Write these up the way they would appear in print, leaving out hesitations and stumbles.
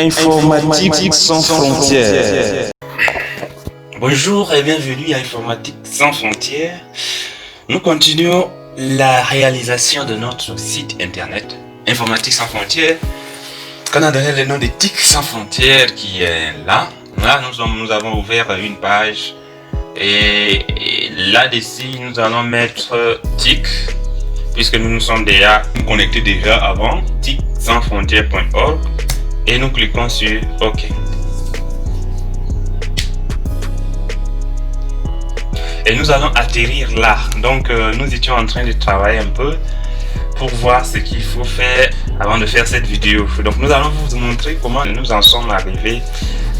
Informatique sans frontières. Bonjour et bienvenue à Informatique sans frontières. Nous continuons la réalisation de notre site internet Informatique sans frontières, qu'on a donné le nom de TIC sans frontières qui est là. Là, nous avons ouvert une page et là-dessus, nous allons mettre TIC, puisque nous nous sommes déjà connectés avant, ticsansfrontières.org, et nous cliquons sur OK. Et nous allons atterrir là. Donc nous étions en train de travailler un peu pour voir ce qu'il faut faire avant de faire cette vidéo. Donc nous allons vous montrer comment nous en sommes arrivés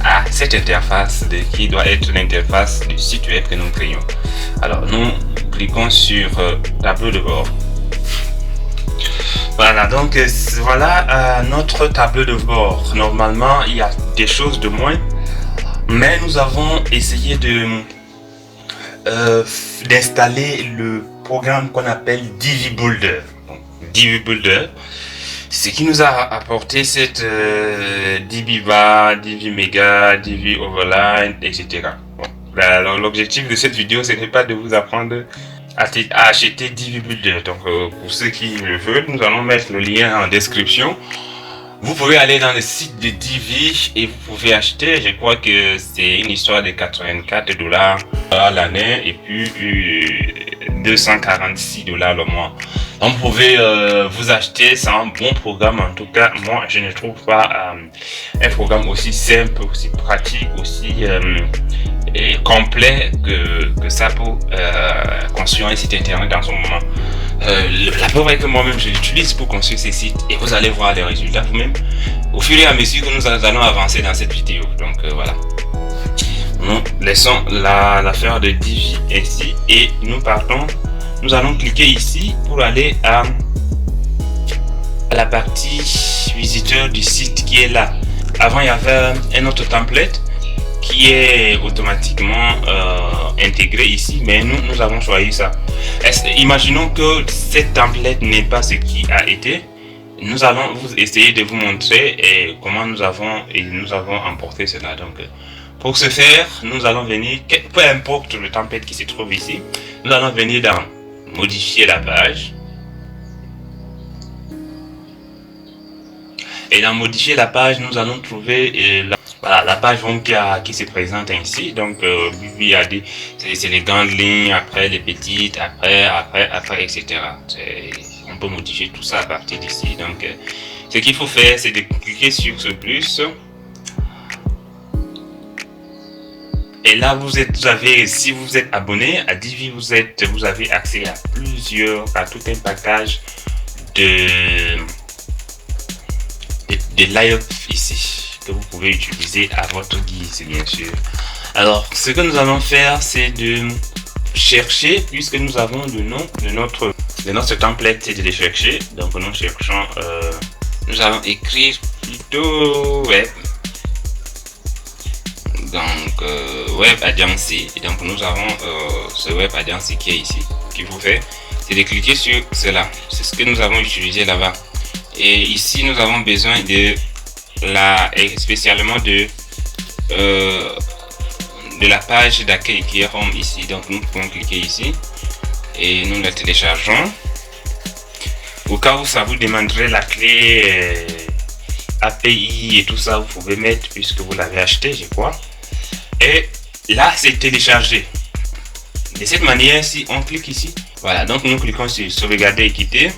à cette interface qui doit être l'interface du site web que nous créons. Alors nous cliquons sur tableau de bord. Voilà, donc voilà notre tableau de bord. Normalement il y a des choses de moins, mais nous avons essayé d'installer le programme qu'on appelle Divi Builder. Donc, Divi Builder, ce qui nous a apporté cette Divi Bar, Divi Mega, Divi Overline, etc. Bon, alors l'objectif de cette vidéo, ce n'est pas de vous apprendre à acheter Divi Builder. Donc pour ceux qui le veulent, nous allons mettre le lien en description. Vous pouvez aller dans le site de Divi et vous pouvez acheter. Je crois que c'est une histoire de $84 à l'année et puis $246 le mois. Donc vous pouvez vous acheter, c'est un bon programme. En tout cas, moi je ne trouve pas un programme aussi simple, aussi pratique, aussi complet que ça pour construire un site internet dans ce moment. La preuve est que moi-même je l'utilise pour construire ces sites et vous allez voir les résultats vous-même au fur et à mesure que nous allons avancer dans cette vidéo. Donc voilà, nous laissons l'affaire de Divi ici et nous partons. Nous allons cliquer ici pour aller à la partie visiteur du site qui est là. Avant il y avait un autre template qui est automatiquement intégré ici, mais nous avons choisi ça. Imaginons que cette template n'est pas ce qui a été. Nous allons essayer de vous montrer comment nous avons emporté cela. Donc pour ce faire, nous allons venir, peu importe le template qui se trouve ici, nous allons venir dans modifier la page. Et dans modifier la page, nous allons trouver la page qui se présente ainsi. Donc c'est les grandes lignes, après les petites, après etc. On peut modifier tout ça à partir d'ici. Donc ce qu'il faut faire, c'est de cliquer sur ce plus. Et là si vous êtes abonné à Divi, vous avez accès à tout un package de layouts ici que vous pouvez utiliser à votre guise, bien sûr. Alors ce que nous allons faire, c'est de chercher, puisque nous avons le nom de notre template, c'est de les chercher. Donc nous cherchons, nous allons écrire plutôt web. Donc web agency. Et donc nous avons ce web agency qui est ici. Ce qu'il faut faire, c'est de cliquer sur cela. C'est ce que nous avons utilisé là-bas. Et ici nous avons besoin de spécialement de la page d'accueil qui est home ici. Donc nous pouvons cliquer ici et nous la téléchargeons. Au cas où ça vous demanderait la clé API et tout ça, vous pouvez mettre puisque vous l'avez acheté, je crois. Et là c'est téléchargé. De cette manière, si on clique ici, voilà, donc nous cliquons sur sauvegarder et quitter.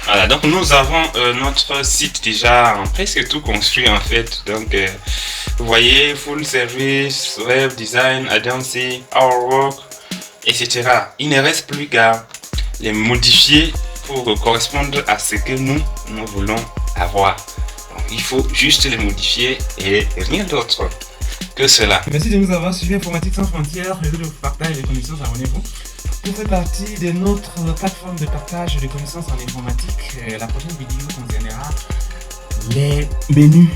Voilà, donc nous avons notre site déjà presque tout construit en fait. Donc vous voyez, full service, web design, agency, our work, etc. Il ne reste plus qu'à les modifier pour correspondre à ce que nous voulons avoir. Donc, il faut juste les modifier et rien d'autre que cela. Merci de nous avoir suivi. Informatique sans frontières, réseau de partage de connaissances, abonnez-vous. Vous faites partie de notre plateforme de partage de connaissances en informatique. La prochaine vidéo concernera les menus